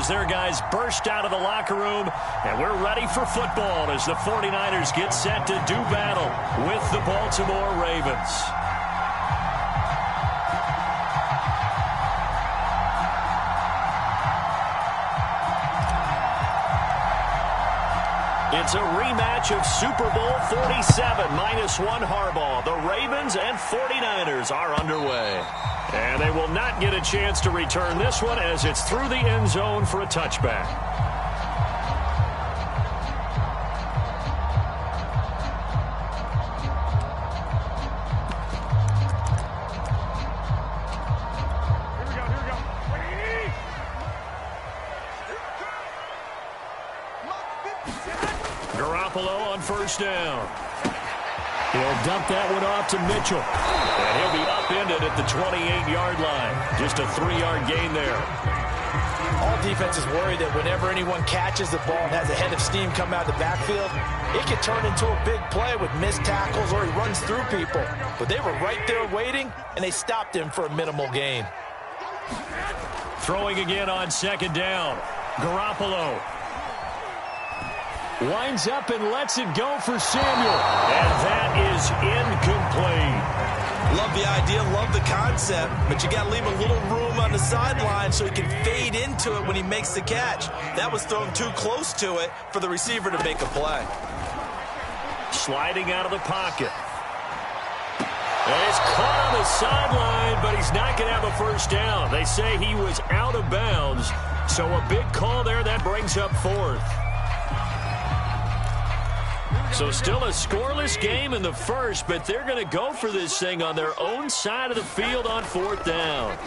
as their guys burst out of the locker room, and we're ready for football as the 49ers get set to do battle with the Baltimore Ravens. It's a rematch of Super Bowl 47 -1 Harbaugh. The Ravens and 49ers are underway. And they will not get a chance to return this one as it's through the end zone for a touchback. Garoppolo on first down. He'll dump that one off to Mitchell. And he'll be upended at the 28-yard line. Just a 3-yard gain there. All defenses worry that whenever anyone catches the ball and has a head of steam come out of the backfield, it can turn into a big play with missed tackles or he runs through people. But they were right there waiting, and they stopped him for a minimal gain. Throwing again on second down. Garoppolo winds up and lets it go for Samuel. And that is incomplete. Love the idea, love the concept, but you got to leave a little room on the sideline so he can fade into it when he makes the catch. That was thrown too close to it for the receiver to make a play. Sliding out of the pocket. And it's caught on the sideline, but he's not going to have a first down. They say he was out of bounds, so a big call there that brings up fourth. So still a scoreless game in the first, but they're going to go for this thing on their own side of the field on fourth down.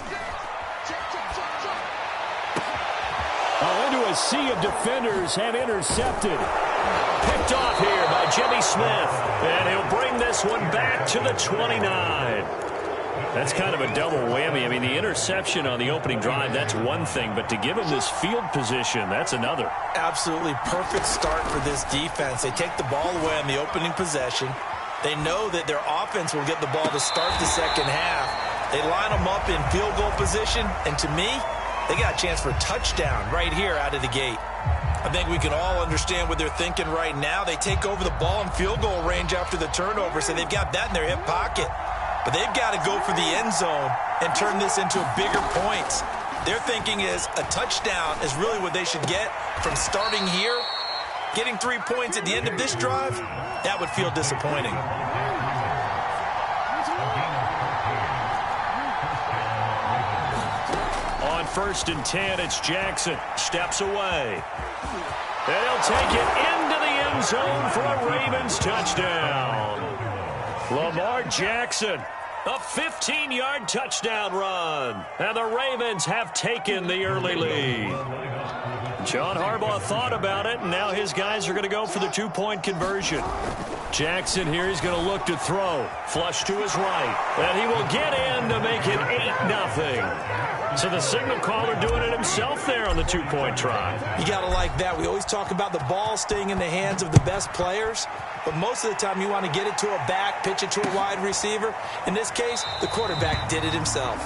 Into a sea of defenders have intercepted. Picked off here by Jimmy Smith, and he'll bring this one back to the 29. That's kind of a double whammy. I mean, the interception on the opening drive, that's one thing, but to give him this field position, that's another. Absolutely perfect start for this defense. They take the ball away on the opening possession. They know that their offense will get the ball to start the second half. They line them up in field goal position, and to me, they got a chance for a touchdown right here out of the gate. I think we can all understand what they're thinking right now. They take over the ball in field goal range after the turnover, so they've got that in their hip pocket. But they've got to go for the end zone and turn this into bigger points. Their thinking is a touchdown is really what they should get from starting here. Getting 3 points at the end of this drive, that would feel disappointing. On 1st and 10, it's Jackson. Steps away. And he'll take it into the end zone for a Ravens touchdown. Lamar Jackson, a 15-yard touchdown run. And the Ravens have taken the early lead. John Harbaugh thought about it, and now his guys are going to go for the 2-point conversion. Jackson here, he's going to look to throw. Flush to his right. And he will get in to make it 8-0. So the signal caller doing it himself there on the 2-point try. You got to like that. We always talk about the ball staying in the hands of the best players. But most of the time you want to get it to a back, pitch it to a wide receiver. In this case, the quarterback did it himself.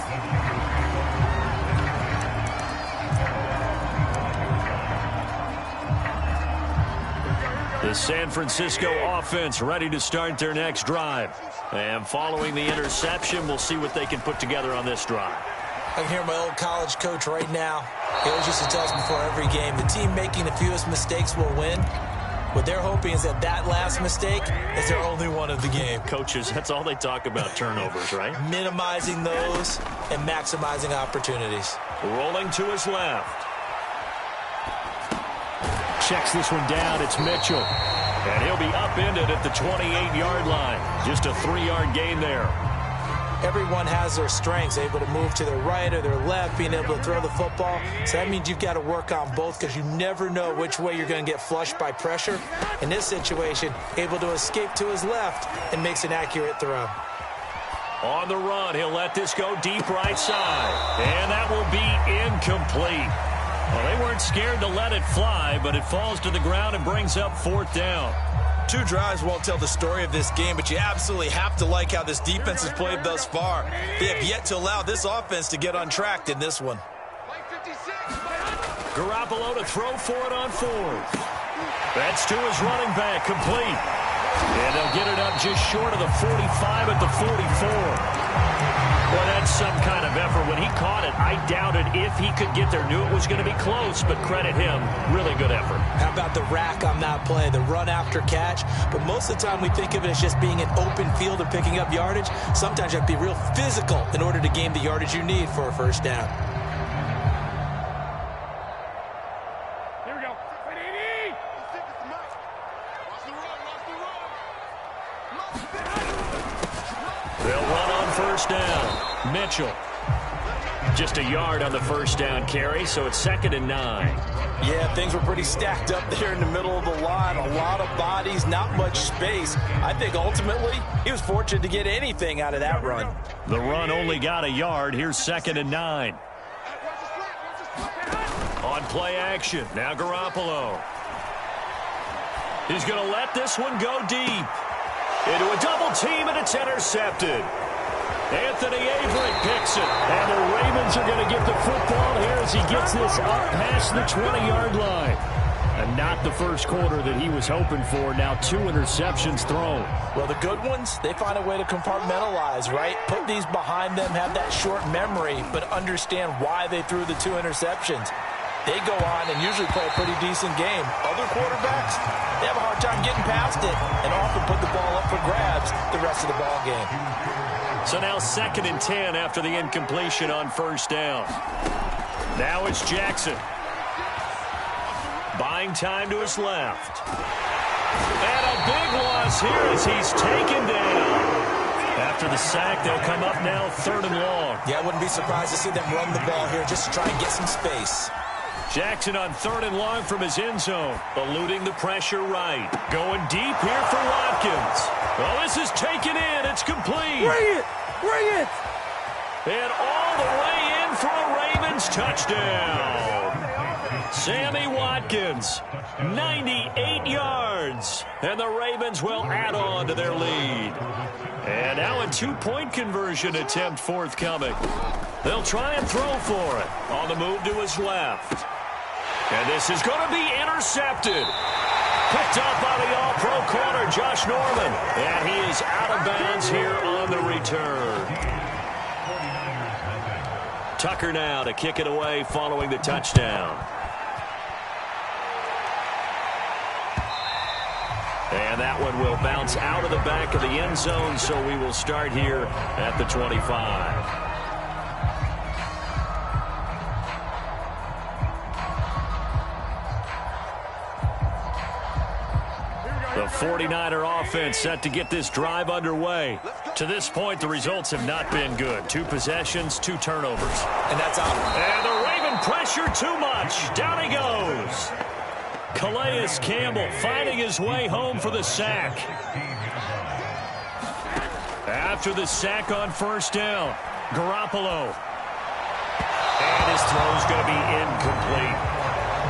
The San Francisco offense ready to start their next drive. And following the interception, we'll see what they can put together on this drive. I can hear my old college coach right now. He always used to tell us before every game, the team making the fewest mistakes will win. What they're hoping is that that last mistake is their only one of the game. Coaches, that's all they talk about, turnovers, right? Minimizing those and maximizing opportunities. Rolling to his left. Checks this one down. It's Mitchell. And he'll be upended at the 28-yard line. Just a 3-yard gain there. Everyone has their strengths, able to move to their right or their left, being able to throw the football. So that means you've got to work on both because you never know which way you're going to get flushed by pressure. In this situation, able to escape to his left and makes an accurate throw. On the run, he'll let this go deep right side. And that will be incomplete. Well, they weren't scared to let it fly, but it falls to the ground and brings up 4th down. 2 drives won't tell the story of this game, but you absolutely have to like how this defense has played thus far. They have yet to allow this offense to get untracked in this one. Garoppolo to throw for it on fourth. That's to his running back, complete. And they'll get it up just short of the 45 at the 44. Boy, that's some kind of effort. When he caught it, I doubted if he could get there. Knew it was going to be close, but credit him. Really good effort. How about the rack on that play, the run after catch? But most of the time we think of it as just being an open field and picking up yardage. Sometimes you have to be real physical in order to gain the yardage you need for a first down. Here we go. They'll run on first down. Mitchell. Just a yard on the first down carry, so it's 2nd and 9. Yeah, things were pretty stacked up there in the middle of the line. A lot of bodies, not much space. I think ultimately he was fortunate to get anything out of that run. The run only got a yard. Here's 2nd and 9. On play action. Now Garoppolo. He's going to let this one go deep. Into a double team, and it's intercepted. Anthony Averett picks it. And the Ravens are going to get the football here as he gets this up past the 20-yard line. And not the first quarter that he was hoping for. Now 2 interceptions thrown. Well, the good ones, they find a way to compartmentalize, right? Put these behind them, have that short memory, but understand why they threw the 2 interceptions. They go on and usually play a pretty decent game. Other quarterbacks, they have a hard time getting past it and often put the ball up for grabs the rest of the ball game. So now 2nd and 10 after the incompletion on first down. Now it's Jackson. Buying time to his left. And a big loss here as he's taken down. After the sack, they'll come up now 3rd and long. Yeah, I wouldn't be surprised to see them run the ball here just to try and get some space. Jackson on 3rd and long from his end zone. Eluding the pressure right. Going deep here for Watkins. Well, this is taken in. It's complete. Bring it! Bring it! And all the way in for a Ravens touchdown. Sammy Watkins, 98 yards. And the Ravens will add on to their lead. And now a 2-point conversion attempt forthcoming. They'll try and throw for it. On the move to his left. And this is going to be intercepted. Picked up by the all-pro corner, Josh Norman. And he is out of bounds here on the return. Tucker now to kick it away following the touchdown. And that one will bounce out of the back of the end zone, so we will start here at the 25. The 49er offense set to get this drive underway. To this point, the results have not been good. 2 possessions, 2 turnovers. And that's out. And the Raven pressure too much. Down he goes. Calais Campbell finding his way home for the sack. After the sack on first down, Garoppolo. And his throw's going to be incomplete.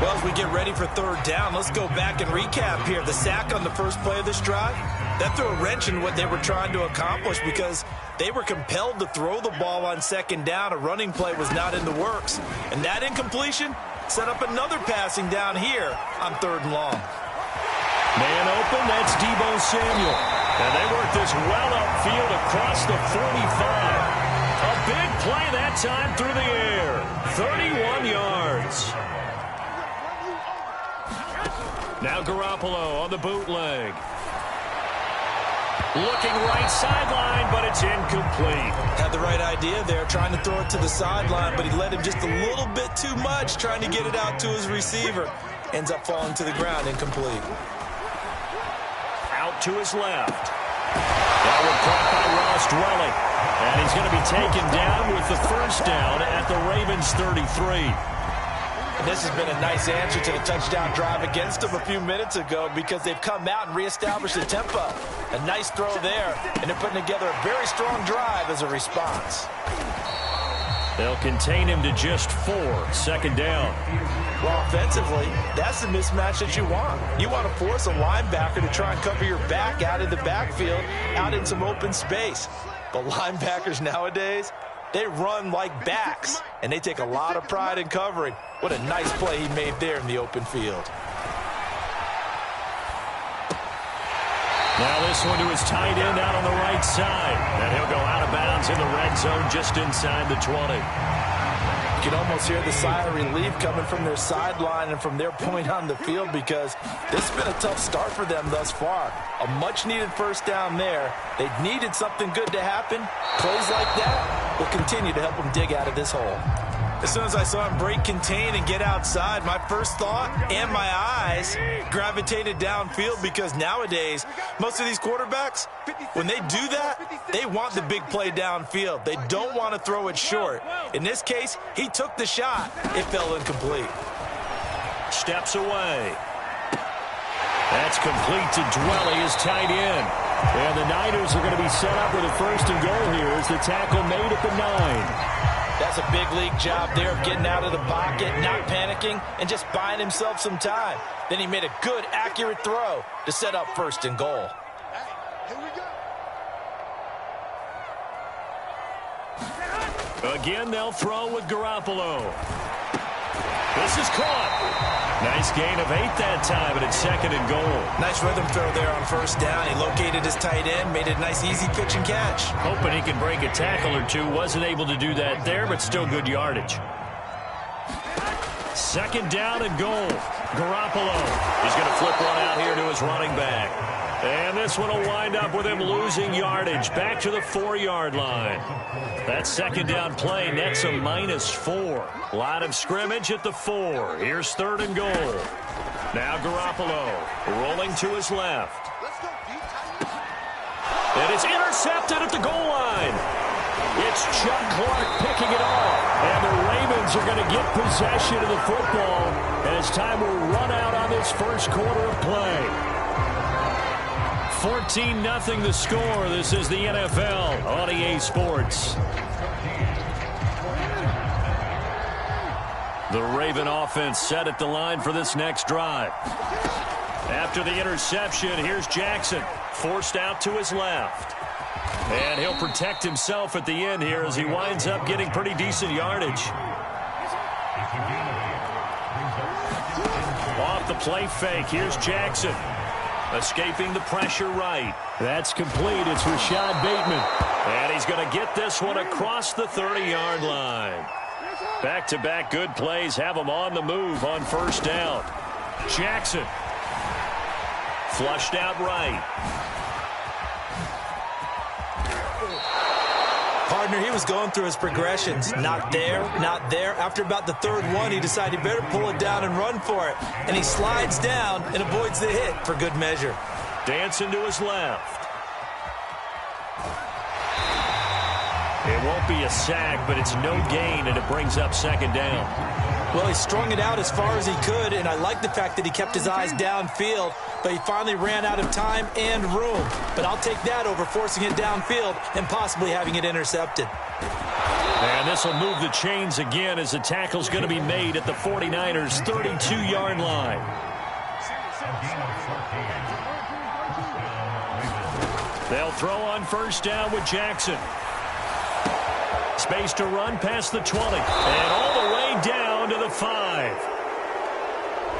Well, as we get ready for 3rd down, let's go back and recap here. The sack on the first play of this drive, that threw a wrench in what they were trying to accomplish because they were compelled to throw the ball on 2nd down. A running play was not in the works. And that incompletion set up another passing down here on 3rd and long. Man open, that's Deebo Samuel. And they work this well upfield across the 45. A big play that time through the air. 31 yards. Now Garoppolo on the bootleg. Looking right sideline, but it's incomplete. Had the right idea there, trying to throw it to the sideline, but he led him just a little bit too much, trying to get it out to his receiver. Ends up falling to the ground, incomplete. Out to his left. That one caught by Ross Dwelling. And he's going to be taken down with the first down at the Ravens 33. And this has been a nice answer to the touchdown drive against them a few minutes ago because they've come out and reestablished the tempo. A nice throw there, and they're putting together a very strong drive as a response. They'll contain him to just 4. 2nd down. Well, offensively, that's the mismatch that you want. You want to force a linebacker to try and cover your back out in the backfield, out in some open space. But linebackers nowadays, They run like backs, and they take a lot of pride in covering. What a nice play he made there in the open field. Now this one to his tight end out on the right side. And he'll go out of bounds in the red zone just inside the 20. You can almost hear the sigh of relief coming from their sideline and from their point on the field, because this has been a tough start for them thus far. A much-needed first down there. They needed something good to happen. Plays like that will continue to help them dig out of this hole. As soon as I saw him break contain and get outside, my first thought and my eyes gravitated downfield, because nowadays, most of these quarterbacks, when they do that, they want the big play downfield. They don't want to throw it short. In this case, he took the shot. It fell incomplete. Steps away. That's complete to Dwelly, his tight end. And the Niners are going to be set up with a first and goal here as the tackle made at the 9. That's a big league job there of getting out of the pocket, not panicking, and just buying himself some time. Then he made a good, accurate throw to set up first and goal. Again, they'll throw with Garoppolo. This is caught. Nice gain of 8 that time, but it's second and goal. Nice rhythm throw there on first down. He located his tight end, made a nice easy pitch and catch. Hoping he can break a tackle or two. Wasn't able to do that there, but still good yardage. Second down and goal. Garoppolo. He's going to flip one out here to his running back. And this one will wind up with him losing yardage back to the 4-yard line. That second down play nets a -4. Line of scrimmage at the 4. Here's third and goal. Now Garoppolo rolling to his left. And it's intercepted at the goal line. It's Chuck Clark picking it off. And the Ravens are going to get possession of the football as time will run out on this first quarter of play. 14-0 the score. This is the NFL on EA Sports. The Raven offense set at the line for this next drive. After the interception, here's Jackson, forced out to his left. And he'll protect himself at the end here as he winds up getting pretty decent yardage. Off the play fake, here's Jackson. Escaping the pressure right. That's complete. It's Rashad Bateman. And he's going to get this one across the 30-yard line. Back-to-back good plays have him on the move on first down. Jackson. Flushed out right. Partner, he was going through his progressions. Not there, not there. After about the third one, he decided he better pull it down and run for it. And he slides down and avoids the hit for good measure. Dancing to his left. It won't be a sack, but it's no gain, and it brings up second down. Well, he strung it out as far as he could, and I like the fact that he kept his eyes downfield, but he finally ran out of time and room. But I'll take that over forcing it downfield and possibly having it intercepted. And this will move the chains again as the tackle's going to be made at the 49ers' 32-yard line. They'll throw on first down with Jackson. Space to run past the 20. And all the way down to the 5.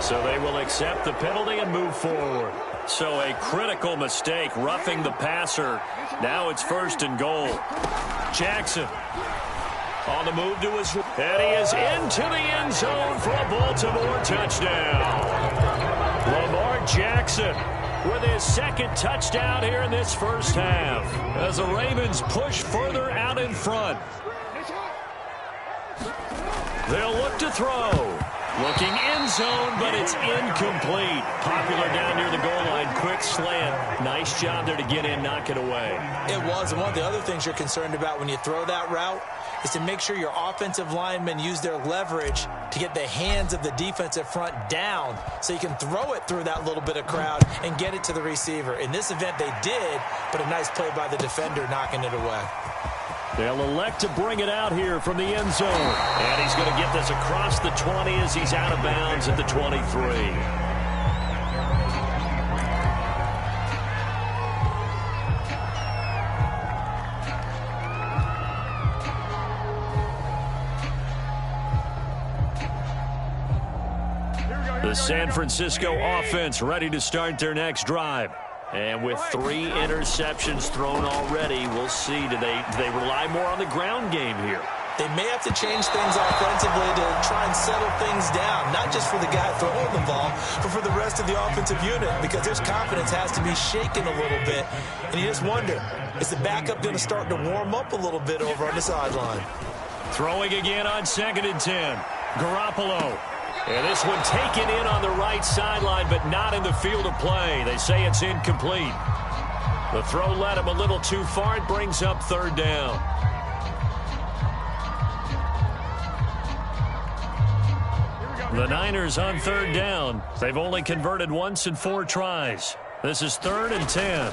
So they will accept the penalty and move forward. So a critical mistake, roughing the passer. Now it's first and goal. Jackson on the move to his... And he is into the end zone for a Baltimore touchdown. Lamar Jackson with his second touchdown here in this first half as the Ravens push further out in front. They'll look to throw. Looking end zone, but it's incomplete. Popular down near the goal line. Quick slant. Nice job there to get in, knock it away. It was, and one of the other things you're concerned about when you throw that route is to make sure your offensive linemen use their leverage to get the hands of the defensive front down so you can throw it through that little bit of crowd and get it to the receiver. In this event, they did, but a nice play by the defender knocking it away. They'll elect to bring it out here from the end zone. And he's going to get this across the 20 as he's out of bounds at the 23. The San Francisco offense ready to start their next drive. And with 3 interceptions thrown already, we'll see. Do they rely more on the ground game here? They may have to change things offensively to try and settle things down, not just for the guy throwing the ball, but for the rest of the offensive unit, because his confidence has to be shaken a little bit. And you just wonder, is the backup going to start to warm up a little bit over on the sideline? Throwing again on 2nd and 10. Garoppolo. And this one taken in on the right sideline, but not in the field of play. They say it's incomplete. The throw led him a little too far. It brings up 3rd down. The Niners on 3rd down. They've only converted once in 4 tries. This is 3rd and 10.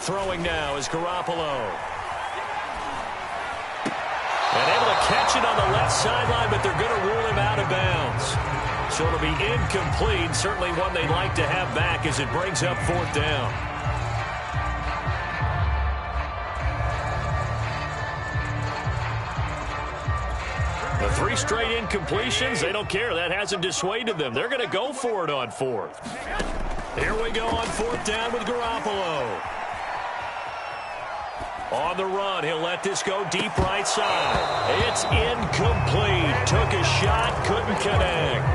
Throwing now is Garoppolo. And able to catch it on the left sideline, but they're going to rule him out of bounds. So it'll be incomplete. Certainly one they'd like to have back as it brings up 4th down. The 3 straight incompletions, they don't care. That hasn't dissuaded them. They're going to go for it on 4th. Here we go on 4th down with Garoppolo. On the run, he'll let this go deep right side. It's incomplete. Took a shot, couldn't connect.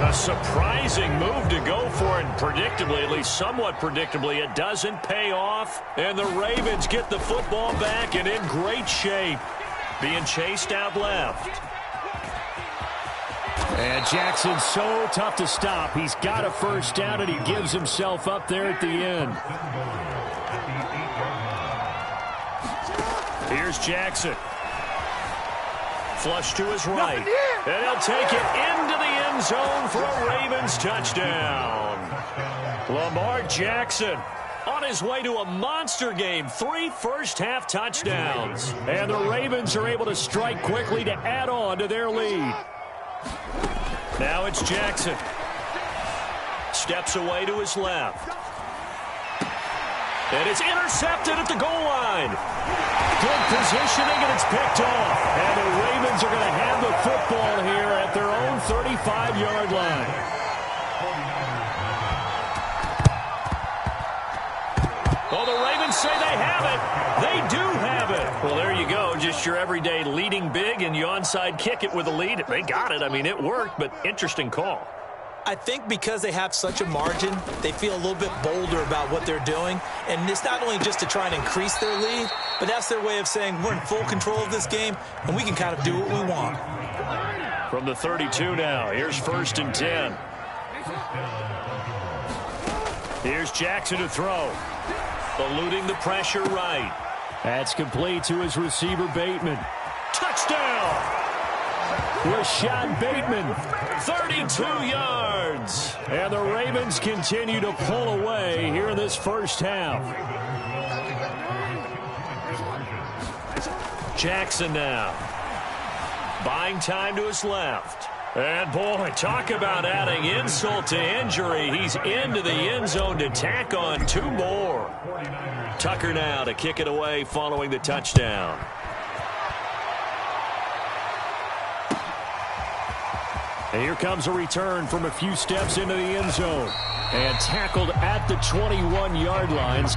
A surprising move to go for it. Predictably, at least somewhat predictably, it doesn't pay off. And the Ravens get the football back and in great shape. Being chased out left. And Jackson's so tough to stop. He's got a 1st down, and he gives himself up there at the end. Here's Jackson. Flush to his right. And he'll take it into the end zone for a Ravens touchdown. Lamar Jackson on his way to a monster game. 3 first-half touchdowns. And the Ravens are able to strike quickly to add on to their lead. Now it's Jackson. Steps away to his left. And it's intercepted at the goal line. Good positioning, and it's picked off. And the Ravens are going to have the football here at their own 35-yard line. Well, the Ravens say they have it. They do have it. Well, there you go. Just your everyday leading big, and you onside kick it with a lead. They got it. I mean, it worked, but interesting call. I think because they have such a margin, they feel a little bit bolder about what they're doing. And it's not only just to try and increase their lead, but that's their way of saying we're in full control of this game, and we can kind of do what we want. From the 32 now, here's 1st and 10. Here's Jackson to throw. Eluding the pressure right. That's complete to his receiver, Bateman. Touchdown! Rashad Bateman, 32 yards. And the Ravens continue to pull away here in this 1st half. Jackson now. Buying time to his left. And, boy, talk about adding insult to injury. He's into the end zone to tack on 2 more. Tucker now to kick it away following the touchdown. And here comes a return from a few steps into the end zone. And tackled at the 21-yard lines.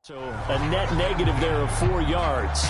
So a net negative there of 4 yards.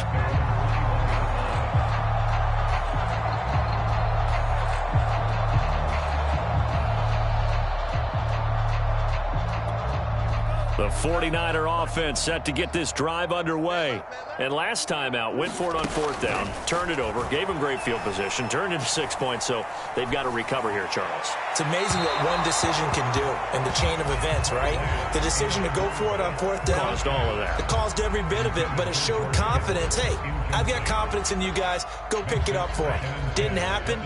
The 49er offense set to get this drive underway. And last time out, went for it on fourth down, turned it over, gave them great field position, turned into 6 points, so they've got to recover here, Charles. It's amazing what one decision can do in the chain of events, right? The decision to go for it on fourth down. Caused all of that. It caused every bit of it, but it showed confidence. Hey, I've got confidence in you guys. Go pick it up for them. Didn't happen.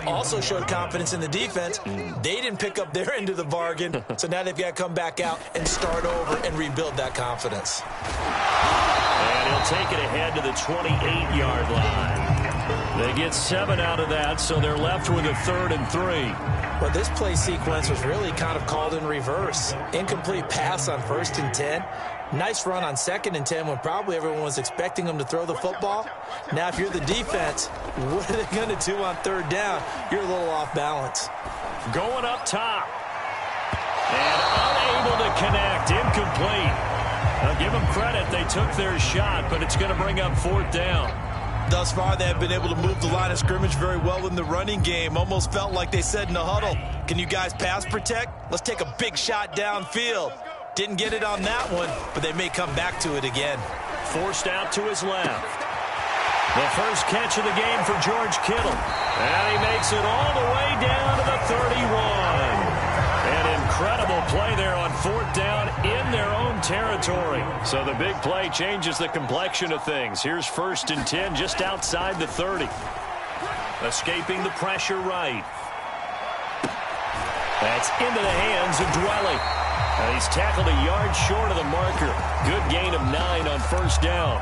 Also showed confidence in the defense. They didn't pick up their end of the bargain, so now they've got to come back out and start over and rebuild that confidence. And he'll take it ahead to the 28-yard line. They get 7 out of that, so they're left with a 3rd and 3. Well, this play sequence was really kind of called in reverse. Incomplete pass on 1st and 10. Nice run on 2nd and 10 when probably everyone was expecting them to throw the football. Now, if you're the defense, what are they going to do on 3rd down? You're a little off balance. Going up top. And unable to connect. Incomplete. I'll give them credit. They took their shot, but it's going to bring up 4th down. Thus far, they have been able to move the line of scrimmage very well in the running game. Almost felt like they said in the huddle, can you guys pass protect? Let's take a big shot downfield. Didn't get it on that one, but they may come back to it again. Forced out to his left. The first catch of the game for George Kittle. And he makes it all the way down to the 31. An incredible play there on 4th down in their own territory. So the big play changes the complexion of things. Here's 1st and 10 just outside the 30. Escaping the pressure right. That's into the hands of Dwelly. And he's tackled a yard short of the marker. Good gain of 9 on 1st down.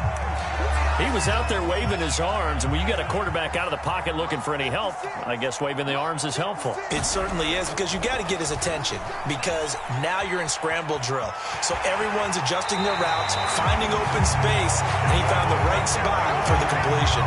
He was out there waving his arms, and when you got a quarterback out of the pocket looking for any help, I guess waving the arms is helpful. It certainly is, because you got to get his attention, because now you're in scramble drill. So everyone's adjusting their routes, finding open space, and he found the right spot for the completion.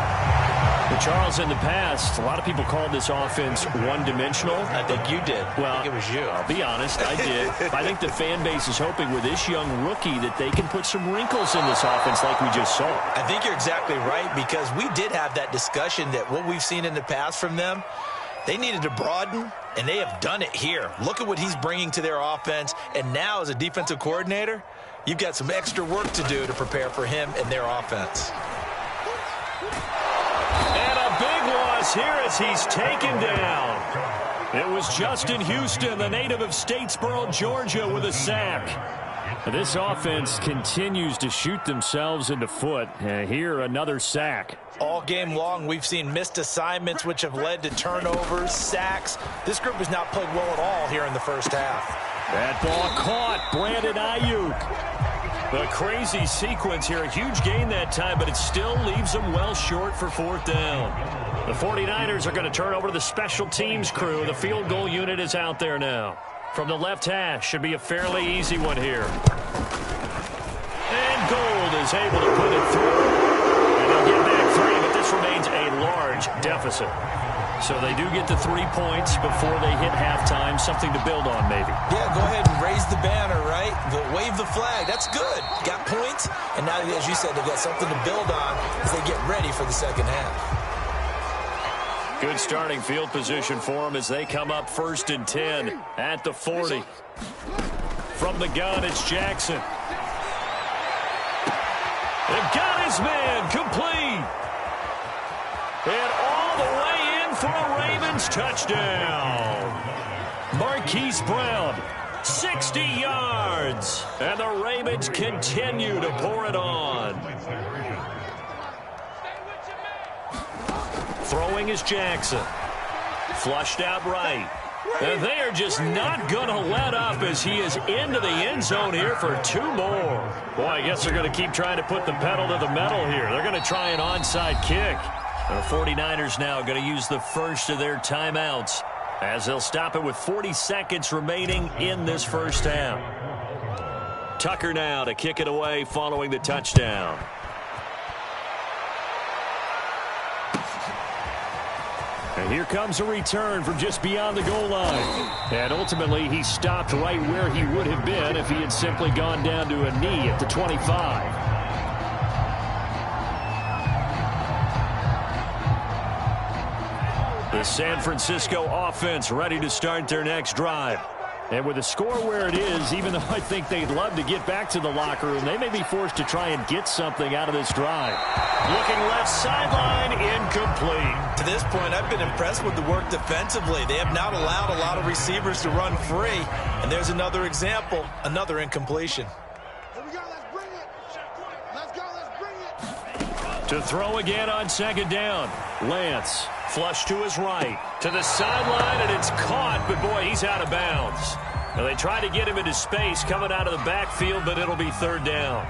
Well, Charles, in the past, a lot of people called this offense one-dimensional. I think you did. Well, I think it was you. I'll be honest, I did. I think the fan base is hoping with this young rookie that they can put some wrinkles in this offense like we just saw. I think you're exactly right, because we did have that discussion that what we've seen in the past from them, they needed to broaden, and they have done it here. Look at what he's bringing to their offense, and now as a defensive coordinator, you've got some extra work to do to prepare for him and their offense. And a big loss here as he's taken down. It was Justin Houston, the native of Statesboro, Georgia, with a sack. This offense continues to shoot themselves in the foot. Here, another sack. All game long, we've seen missed assignments, which have led to turnovers, sacks. This group has not played well at all here in the first half. That ball caught. Brandon Ayuk. A crazy sequence here. A huge gain that time, but it still leaves them well short for 4th down. The 49ers are going to turn over to the special teams crew. The field goal unit is out there now. From the left hash, should be a fairly easy one here. And Gold is able to put it through. And they'll get back 3, but this remains a large deficit. So they do get the 3 points before they hit halftime. Something to build on, maybe. Yeah, go ahead and raise the banner, right? Wave the flag. That's good. Got points, and now, as you said, they've got something to build on as they get ready for the second half. Good starting field position for them as they come up 1st and 10 at the 40. From the gun, it's Jackson. They've got his man complete. And all the way in for a Ravens touchdown. Marquise Brown, 60 yards. And the Ravens continue to pour it on. Throwing is Jackson. Flushed out right. And they are just not going to let up as he is into the end zone here for 2 more. Boy, I guess they're going to keep trying to put the pedal to the metal here. They're going to try an onside kick. The 49ers now going to use the first of their timeouts as they'll stop it with 40 seconds remaining in this first half. Tucker now to kick it away following the touchdown. And here comes a return from just beyond the goal line. And ultimately, he stopped right where he would have been if he had simply gone down to a knee at the 25. The San Francisco offense ready to start their next drive. And with the score where it is, even though I think they'd love to get back to the locker room, they may be forced to try and get something out of this drive. Looking left sideline, incomplete. To this point, I've been impressed with the work defensively. They have not allowed a lot of receivers to run free. And there's another example, another incompletion. Here we go, let's bring it. Let's go, let's bring it. To throw again on second down. Lance, flush to his right, to the sideline, and it's caught, but boy, he's out of bounds. Now they try to get him into space coming out of the backfield, but it'll be third down.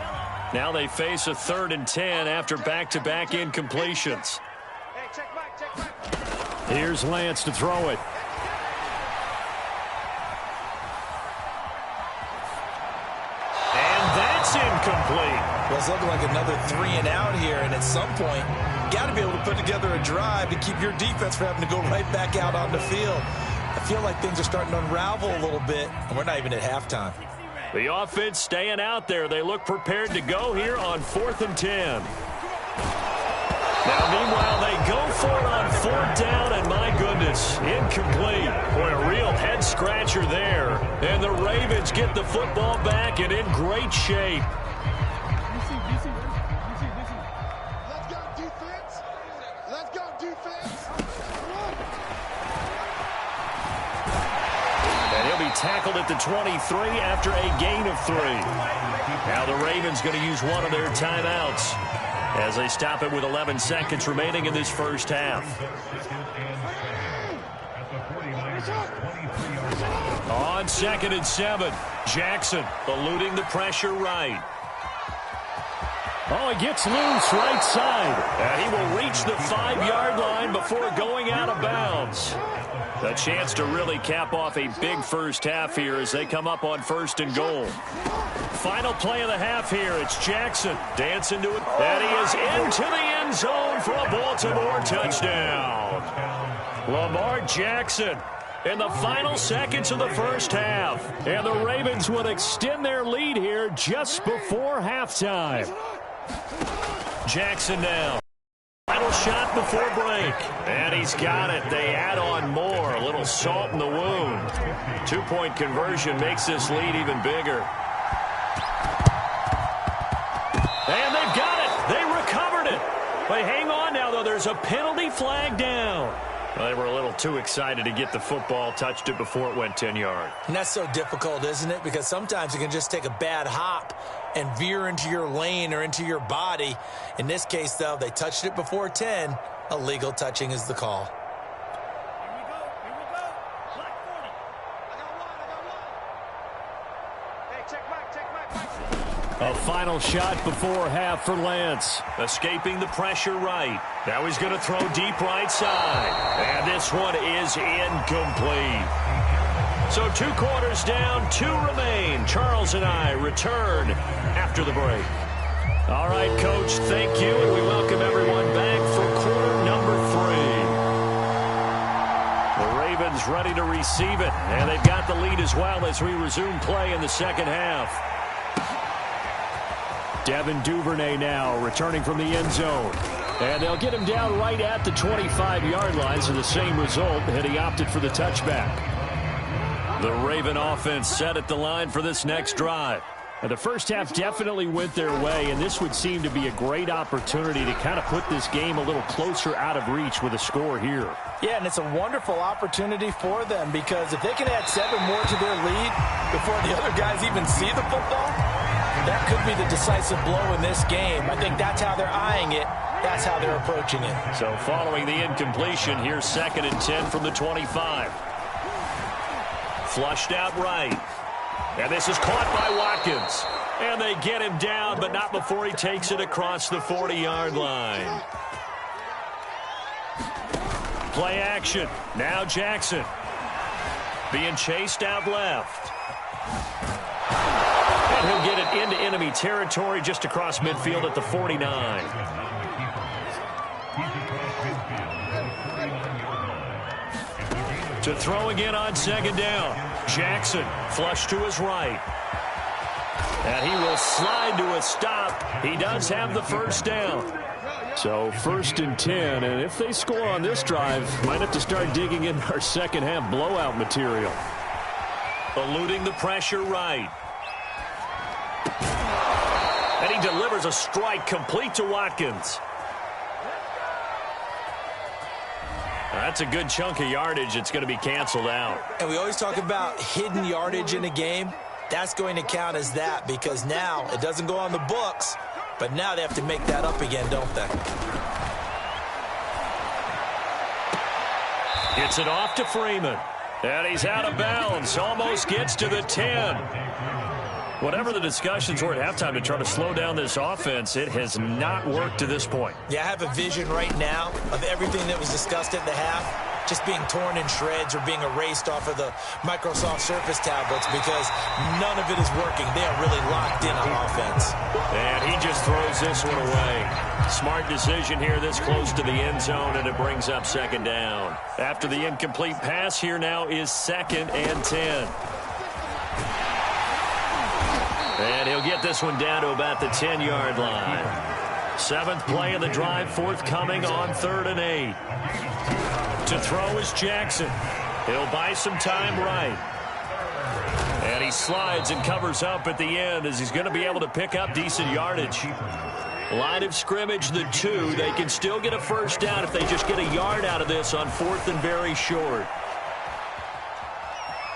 Now they face a 3rd and 10 after back-to-back incompletions. Hey, check back. Here's Lance to throw it. And that's incomplete. Well, it's looking like another 3 and out here, and at some point, you got to be able to put together a drive to keep your defense from having to go right back out on the field. I feel like things are starting to unravel a little bit, and we're not even at halftime. The offense staying out there. They look prepared to go here on 4th and 10. Now, meanwhile, they go for it on 4th down, and my goodness, incomplete. Boy, a real head-scratcher there. And the Ravens get the football back and in great shape. Let's go, defense. Let's go, defense. And he'll be tackled at the 23 after a gain of 3. Now the Ravens going to use one of their timeouts as they stop it with 11 seconds remaining in this first half. On 2nd and 7, Jackson eluding the pressure right. Oh, he gets loose right side. And he will reach the 5-yard line before going out of bounds. A chance to really cap off a big first half here as they come up on 1st and goal. Final play of the half here. It's Jackson dancing to it. And he is into the end zone for a Baltimore touchdown. Lamar Jackson in the final seconds of the first half. And the Ravens would extend their lead here just before halftime. Jackson now. Final shot before break. And he's got it. They add on more. A little salt in the wound. 2-point conversion makes this lead even bigger. And they've got it. They recovered it. They hang on now, though. There's a penalty flag down. Well, they were a little too excited to get the football, touched it before it went 10 yards. And that's so difficult, isn't it? Because sometimes you can just take a bad hop and veer into your lane or into your body. In this case, though, they touched it before 10. Illegal touching is the call. Here we go. Black 40. I got one. Hey, check back. A final shot before half for Lance. Escaping the pressure right. Now he's going to throw deep right side. And this one is incomplete. So 2 quarters down, 2 remain. Charles and I return after the break. All right, Coach, thank you, and we welcome everyone back for quarter number 3. The Ravens ready to receive it, and they've got the lead as well as we resume play in the second half. Devin Duvernay now returning from the end zone. And they'll get him down right at the 25-yard line, so the same result, and he opted for the touchback. The Raven offense set at the line for this next drive. And the first half definitely went their way, and this would seem to be a great opportunity to kind of put this game a little closer out of reach with a score here. Yeah, and it's a wonderful opportunity for them because if they can add 7 more to their lead before the other guys even see the football, that could be the decisive blow in this game. I think that's how they're eyeing it. That's how they're approaching it. So following the incompletion, here's 2nd and 10 from the 25. Flushed out right. And this is caught by Watkins. And they get him down, but not before he takes it across the 40-yard line. Play action. Now Jackson. Being chased out left. And he'll get it into enemy territory just across midfield at the 49. To throw again on 2nd down. Jackson flush to his right. And he will slide to a stop. He does have the first down. So 1st and 10, and if they score on this drive, might have to start digging in our second half blowout material. Eluding the pressure right. And he delivers a strike complete to Watkins. That's a good chunk of yardage. It's going to be canceled out. And we always talk about hidden yardage in a game. That's going to count as that because now it doesn't go on the books, but now they have to make that up again, don't they? Gets it off to Freeman. And he's out of bounds. Almost gets to the 10. Whatever the discussions were at halftime to try to slow down this offense, it has not worked to this point. Yeah, I have a vision right now of everything that was discussed at the half just being torn in shreds or being erased off of the Microsoft Surface tablets because none of it is working. They are really locked in on offense. And he just throws this one away. Smart decision here this close to the end zone, and it brings up second down. After the incomplete pass, here now is 2nd and 10. And he'll get this one down to about the 10-yard line. 7th play of the drive, forthcoming on 3rd and 8. To throw is Jackson. He'll buy some time right. And he slides and covers up at the end as he's going to be able to pick up decent yardage. Line of scrimmage, the 2. They can still get a first down if they just get a yard out of this on 4th and very short.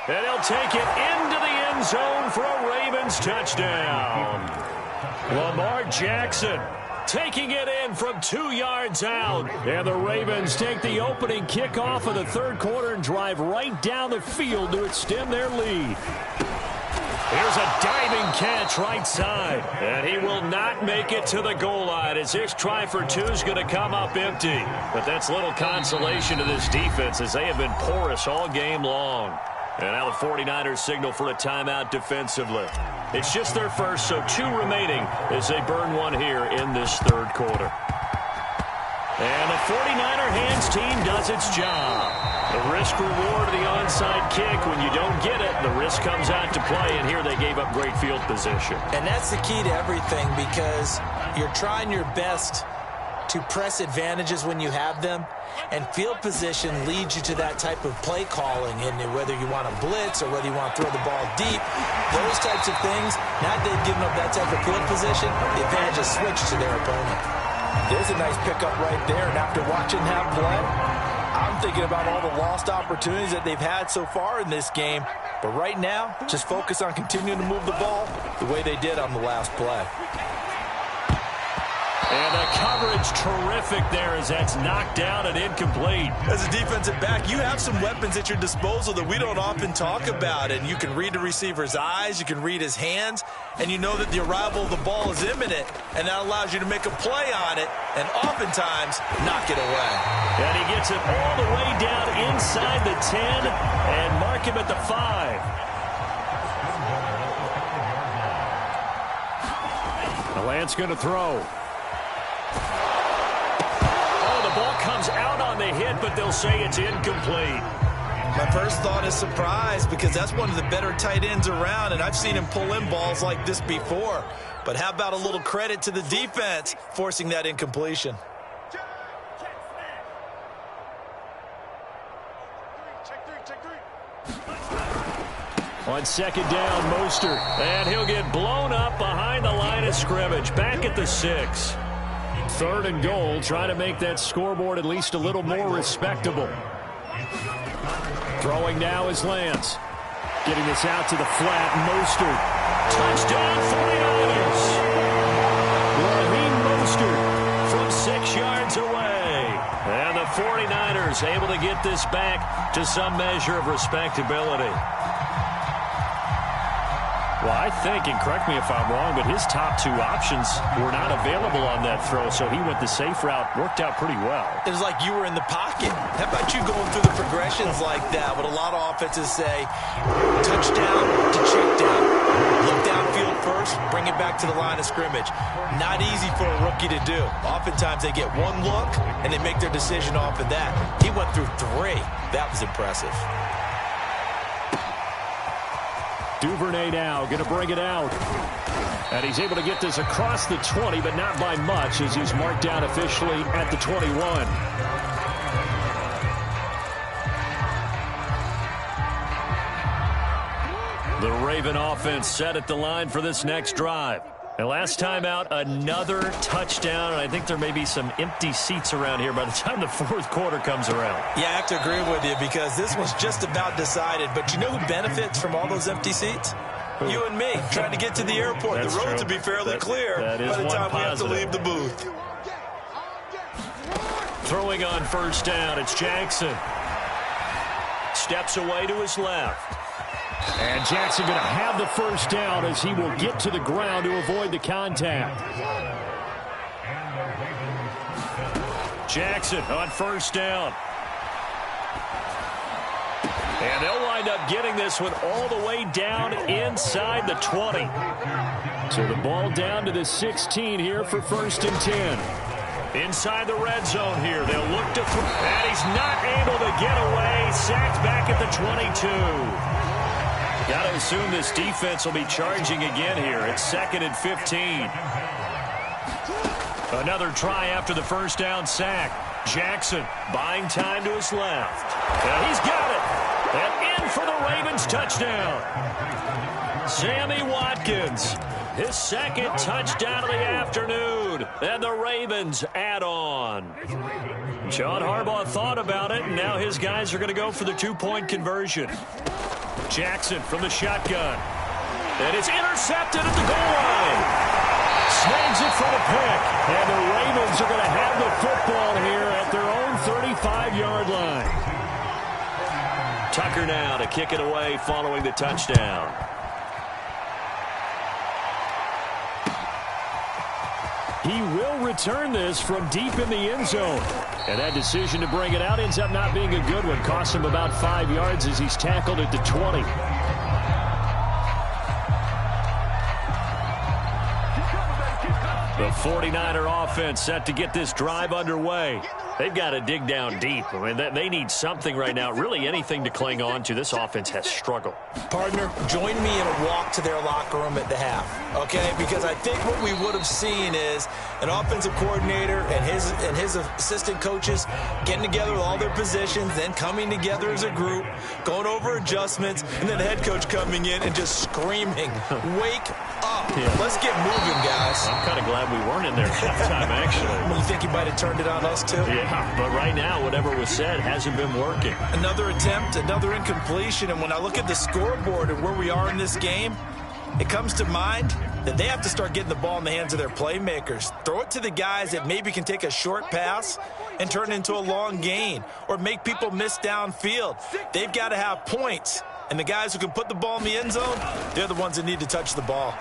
And he'll take it into the end zone for a Ravens touchdown. Lamar Jackson taking it in from 2 yards out. And the Ravens take the opening kickoff of the 3rd quarter and drive right down the field to extend their lead. Here's a diving catch right side. And he will not make it to the goal line as this try for 2 is going to come up empty. But that's little consolation to this defense as they have been porous all game long. And now the 49ers signal for a timeout defensively. It's just their first, so 2 remaining as they burn one here in this 3rd quarter. And the 49er hands team does its job. The risk-reward of the onside kick. When you don't get it, the risk comes out to play, and here they gave up great field position. And that's the key to everything because you're trying your best to press advantages when you have them, and field position leads you to that type of play calling, and whether you want to blitz or whether you want to throw the ball deep, those types of things, now that they've given up that type of field position, the advantage is switched to their opponent. There's a nice pickup right there, and after watching that play, I'm thinking about all the lost opportunities that they've had so far in this game, but right now, just focus on continuing to move the ball the way they did on the last play. And the coverage terrific there as that's knocked down and incomplete. As a defensive back, you have some weapons at your disposal that we don't often talk about. And you can read the receiver's eyes, you can read his hands, and you know that the arrival of the ball is imminent. And that allows you to make a play on it and oftentimes knock it away. And he gets it all the way down inside the 10 and mark him at the 5. Lance going to throw. Ball comes out on the hit, but they'll say it's incomplete. My first thought is surprise because that's one of the better tight ends around, and I've seen him pull in balls like this before. But how about a little credit to the defense forcing that incompletion? On 2nd down, Mostert, and he'll get blown up behind the line of scrimmage, back at the 6. 3rd and goal, trying to make that scoreboard at least a little more respectable. Throwing now is Lance. Getting this out to the flat, Mostert. Touchdown, 49ers! Raheem Mostert from 6 yards away. And the 49ers able to get this back to some measure of respectability. Well, I think, and correct me if I'm wrong, but his top 2 options were not available on that throw, so he went the safe route. Worked out pretty well. It was like you were in the pocket. How about you going through the progressions like that? What a lot of offenses say, touchdown to check down. Look downfield first, bring it back to the line of scrimmage. Not easy for a rookie to do. Oftentimes they get one look, and they make their decision off of that. He went through 3. That was impressive. Duvernay now going to bring it out. And he's able to get this across the 20, but not by much as he's marked down officially at the 21. The Raven offense set at the line for this next drive. And last time out, another touchdown. And I think there may be some empty seats around here by the time the fourth quarter comes around. Yeah, I have to agree with you because this one's just about decided. But you know who benefits from all those empty seats? You and me, trying to get to the airport. That's the roads true. will be fairly clear by the time we have to leave the booth. Throwing on first down, it's Jackson. Steps away to his left. And Jackson going to have the first down as he will get to the ground to avoid the contact. Jackson on first down. And they'll wind up getting this one all the way down inside the 20. So the ball down to the 16 here for first and 10. Inside the red zone here. They'll look to throw. And he's not able to get away. Sacked back at the 22. Got to assume this defense will be charging again here. It's 2nd and 15. Another try after the first down sack. Jackson buying time to his left. And he's got it. And in for the Ravens touchdown. Sammy Watkins. His second touchdown of the afternoon. And the Ravens add on. John Harbaugh thought about it, and now his guys are going to go for the two-point conversion. Jackson from the shotgun. And it's intercepted at the goal line. Snags it for the pick. And the Ravens are going to have the football here at their own 35-yard line. Tucker now to kick it away following the touchdown. He will return this from deep in the end zone. And that decision to bring it out ends up not being a good one. Costs him about 5 yards as he's tackled at the 20. The 49er offense set to get this drive underway. They've got to dig down deep. I mean, they need something right now, really anything to cling on to. This offense has struggled. Partner, join me in a walk to their locker room at the half, okay? Because I think what we would have seen is an offensive coordinator and his assistant coaches getting together with all their positions, then coming together as a group, going over adjustments, and then the head coach coming in and just screaming, wake up. Yeah. Let's get moving, guys. I'm kind of glad we weren't in there at halftime, actually. You think he might have turned it on us, too? Yeah, but right now, whatever was said hasn't been working. Another attempt, another incompletion, and when I look at the scoreboard and where we are in this game, it comes to mind that they have to start getting the ball in the hands of their playmakers. Throw it to the guys that maybe can take a short pass and turn it into a long gain or make people miss downfield. They've got to have points, and the guys who can put the ball in the end zone, they're the ones that need to touch the ball.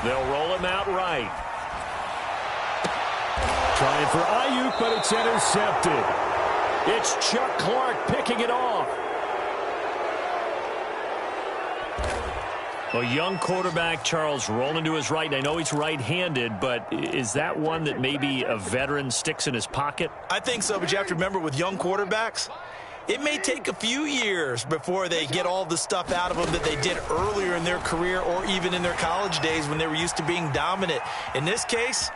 They'll roll him out right. Trying for Ayuk, but it's intercepted. It's Chuck Clark picking it off. A young quarterback, Charles, rolling to his right. I know he's right-handed, but is that one that maybe a veteran sticks in his pocket? I think so, but you have to remember with young quarterbacks, it may take a few years before they get all the stuff out of them that they did earlier in their career or even in their college days when they were used to being dominant. In this case,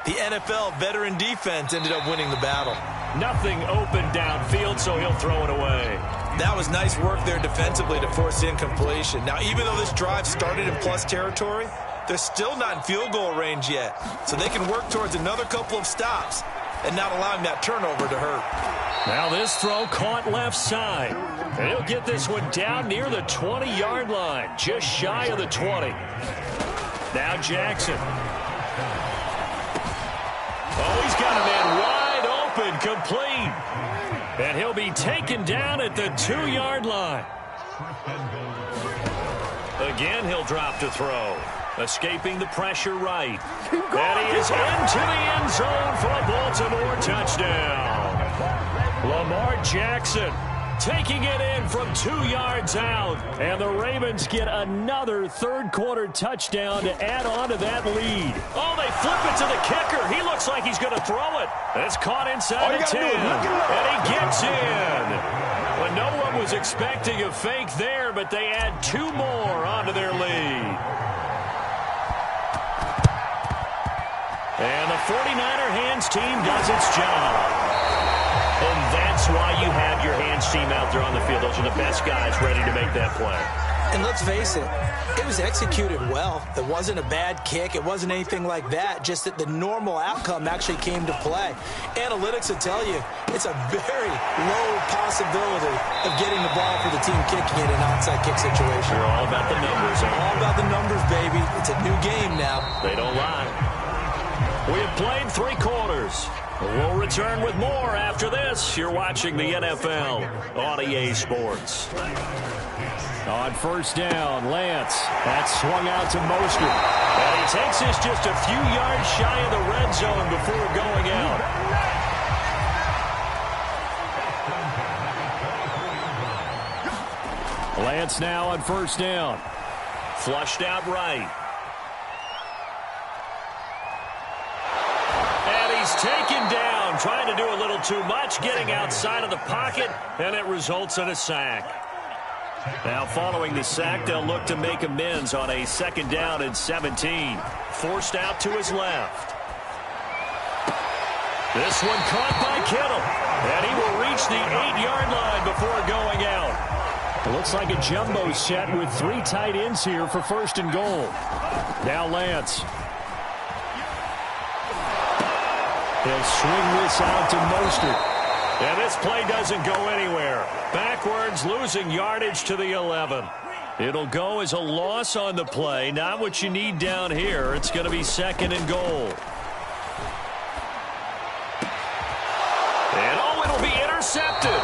the NFL veteran defense ended up winning the battle. Nothing open downfield, so he'll throw it away. That was nice work there defensively to force the incompletion. Now, even though this drive started in plus territory, they're still not in field goal range yet. So they can work towards another couple of stops and not allowing that turnover to hurt. Now this throw caught left side. And he'll get this one down near the 20-yard line, just shy of the 20. Now Jackson. Oh, he's got a man wide open, complete. And he'll be taken down at the 2-yard line. Again, he'll drop to throw. Escaping the pressure right. And he is into the end zone for a Baltimore touchdown. Lamar Jackson taking it in from 2 yards out. And the Ravens get another third-quarter touchdown to add on to that lead. Oh, they flip it to the kicker. He looks like he's going to throw it. It's caught inside the 10. And he gets in. Well, no one was expecting a fake there, but they add 2 more onto their lead. And the 49er hands team does its job. And that's why you have your hands team out there on the field. Those are the best guys ready to make that play. And let's face it, it was executed well. It wasn't a bad kick. It wasn't anything like that, just that the normal outcome actually came to play. Analytics will tell you it's a very low possibility of getting the ball for the team kicking it in an onside kick situation. They're all about the numbers. All about the numbers, baby. It's a new game now. They don't lie. We have played 3 quarters. We'll return with more after this. You're watching the NFL on EA Sports. On first down, Lance. That's swung out to Mostert. And he takes this just a few yards shy of the red zone before going out. Lance now on first down. Flushed out right. And he's taken down, trying to do a little too much, getting outside of the pocket, and it results in a sack. Now following the sack, they'll look to make amends on a 2nd down and 17. Forced out to his left. This one caught by Kittle. And he will reach the 8-yard line before going out. It looks like a jumbo set with 3 tight ends here for 1st and goal. Now Lance. He'll swing this out to Mostert. And this play doesn't go anywhere. Backwards, losing yardage to the 11. It'll go as a loss on the play. Not what you need down here. It's going to be 2nd and goal. And oh, it'll be intercepted.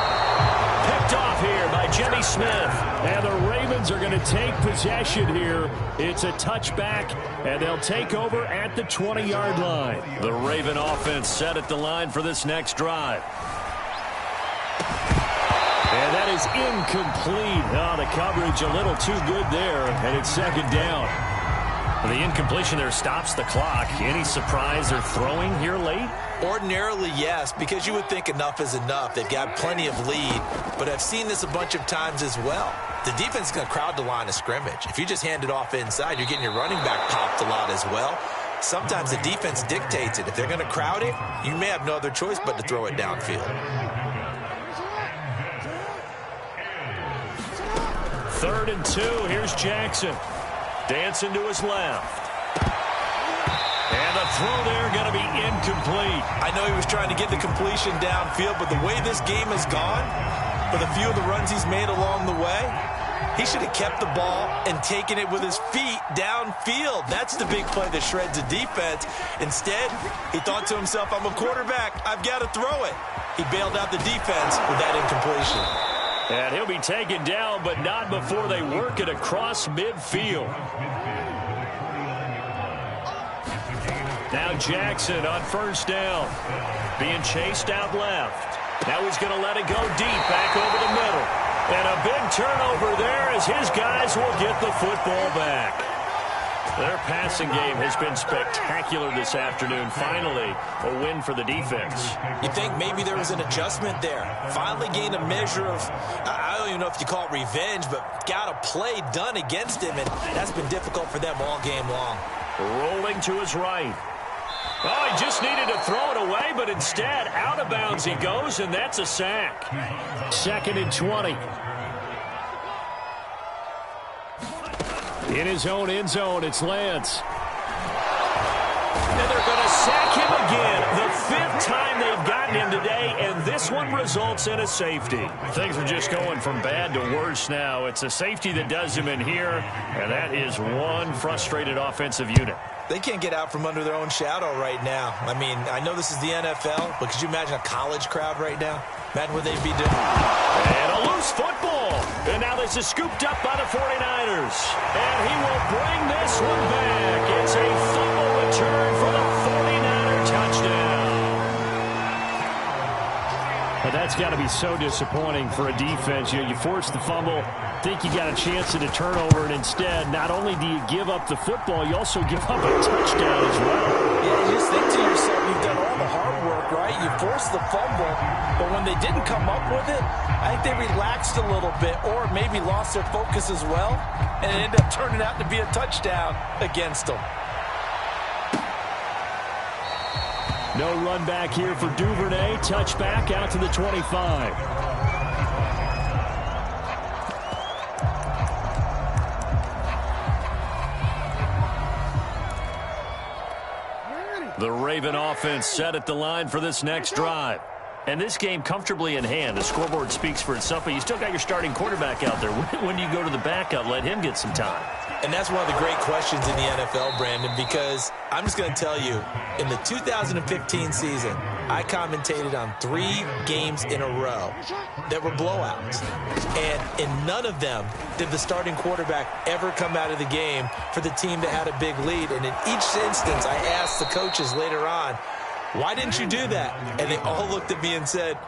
Picked off here by Jimmy Smith. And the Ravens are going to take possession here. It's a touchback, and they'll take over at the 20-yard line. The Raven offense set at the line for this next drive. And that is incomplete. Oh, the coverage a little too good there, and it's 2nd down. The incompletion there stops the clock. Any surprise they're throwing here late? Ordinarily, yes, because you would think enough is enough. They've got plenty of lead, but I've seen this a bunch of times as well. The defense is going to crowd the line of scrimmage. If you just hand it off inside, you're getting your running back popped a lot as well. Sometimes the defense dictates it. If they're going to crowd it, you may have no other choice but to throw it downfield. 3rd and 2. Here's Jackson. Dancing to his left. And the throw there going to be incomplete. I know he was trying to get the completion downfield, but the way this game has gone, for the few of the runs he's made along the way, he should have kept the ball and taken it with his feet downfield. That's the big play that shreds a defense. Instead, he thought to himself, I'm a quarterback. I've got to throw it. He bailed out the defense with that incompletion. And he'll be taken down, but not before they work it across midfield. Now Jackson on first down. Being chased out left. Now he's going to let it go deep back over the middle. And a big turnover there as his guys will get the football back. Their passing game has been spectacular this afternoon. Finally, a win for the defense. You think maybe there was an adjustment there. Finally gained a measure of, I don't even know if you call it revenge, but got a play done against him, and that's been difficult for them all game long. Rolling to his right. Oh, he just needed to throw it away, but instead, out of bounds he goes, and that's a sack. 2nd and 20. In his own end zone, it's Lance. And they're going to sack him again. The 5th time they've gotten him today, and this one results in a safety. Things are just going from bad to worse now. It's a safety that does him in here, and that is one frustrated offensive unit. They can't get out from under their own shadow right now. I mean, I know this is the NFL, but could you imagine a college crowd right now? Imagine what they'd be doing. And a loose football. And now this is scooped up by the 49ers. And he will bring this one back. It's a fumble return for the 49er touchdown. But that's got to be so disappointing for a defense. You force the fumble, think you got a chance at a turnover, and instead, not only do you give up the football, you also give up a touchdown as well. Yeah, you just think to yourself, you've done all the hard work, right? You forced the fumble, but when they didn't come up with it, I think they relaxed a little bit or maybe lost their focus as well, and it ended up turning out to be a touchdown against them. No run back here for Duvernay. Touchback out to the 25. The Raven offense set at the line for this next drive. And this game comfortably in hand. The scoreboard speaks for itself, but you still got your starting quarterback out there. When do you go to the backup? Let him get some time. And that's one of the great questions in the NFL, Brandon, because I'm just going to tell you, in the 2015 season, I commentated on 3 games in a row that were blowouts. And in none of them did the starting quarterback ever come out of the game for the team that had a big lead. And in each instance, I asked the coaches later on, why didn't you do that? And they all looked at me and said,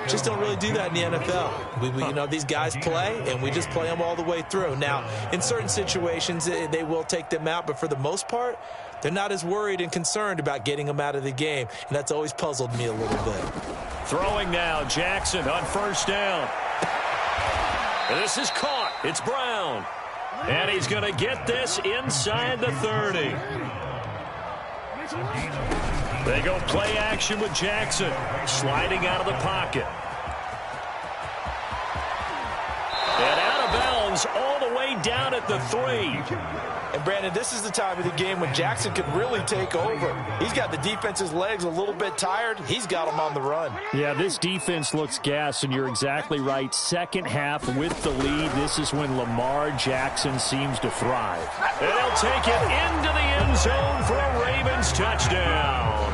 just don't really do that in the NFL. These guys play, and we just play them all the way through. Now, in certain situations, they will take them out, but for the most part, they're not as worried and concerned about getting them out of the game, and that's always puzzled me a little bit. Throwing now, Jackson on first down. This is caught. It's Brown. And he's going to get this inside the 30. They go play action with Jackson, sliding out of the pocket. And out of bounds all the way down at the 3. And, Brandon, this is the time of the game when Jackson could really take over. He's got the defense's legs a little bit tired. He's got them on the run. Yeah, this defense looks gassed, and you're exactly right. Second half with the lead, this is when Lamar Jackson seems to thrive. And he'll take it into the end zone for a Ravens touchdown.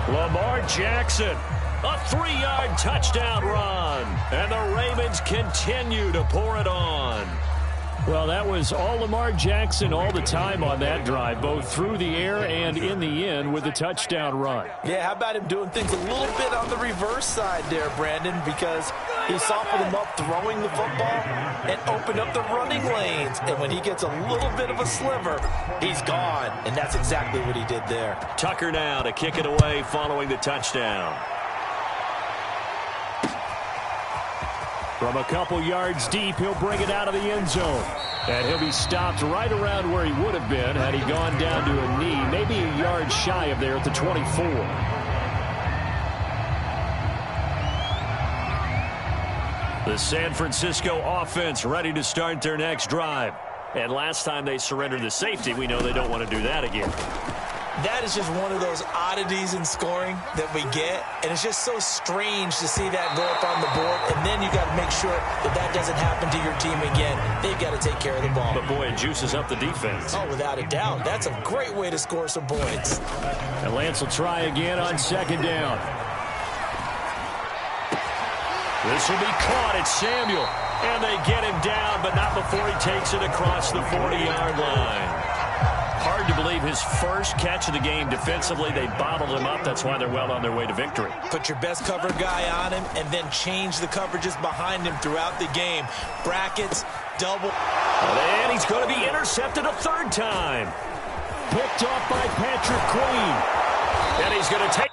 Lamar Jackson, a 3-yard touchdown run. And the Ravens continue to pour it on. Well, that was all Lamar Jackson all the time on that drive, both through the air and in the end with a touchdown run. Yeah, how about him doing things a little bit on the reverse side there, Brandon, because he softened him up throwing the football and opened up the running lanes. And when he gets a little bit of a sliver, he's gone. And that's exactly what he did there. Tucker now to kick it away following the touchdown. From a couple yards deep, he'll bring it out of the end zone. And he'll be stopped right around where he would have been had he gone down to a knee, maybe a yard shy of there at the 24. The San Francisco offense ready to start their next drive. And last time they surrendered the safety, we know they don't want to do that again. That is just one of those oddities in scoring that we get, and it's just so strange to see that go up on the board, and then you got to make sure that that doesn't happen to your team again. They've got to take care of the ball. But, boy, it juices up the defense. Oh, without a doubt. That's a great way to score some points. And Lance will try again on second down. This will be caught. It's Samuel. And they get him down, but not before he takes it across the 40-yard line. Hard to believe his first catch of the game defensively. They bottled him up. That's why they're well on their way to victory. Put your best cover guy on him and then change the coverages behind him throughout the game. Brackets, double. And he's going to be intercepted a third time. Picked off by Patrick Queen. And he's going to take.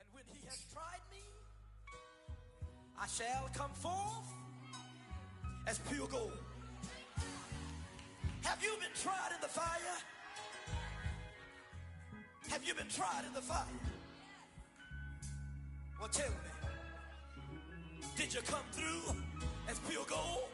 And when he has tried me, I shall come forth as pure gold. Have you been tried in the fire? Have you been tried in the fire? Well, tell me, did you come through as pure gold?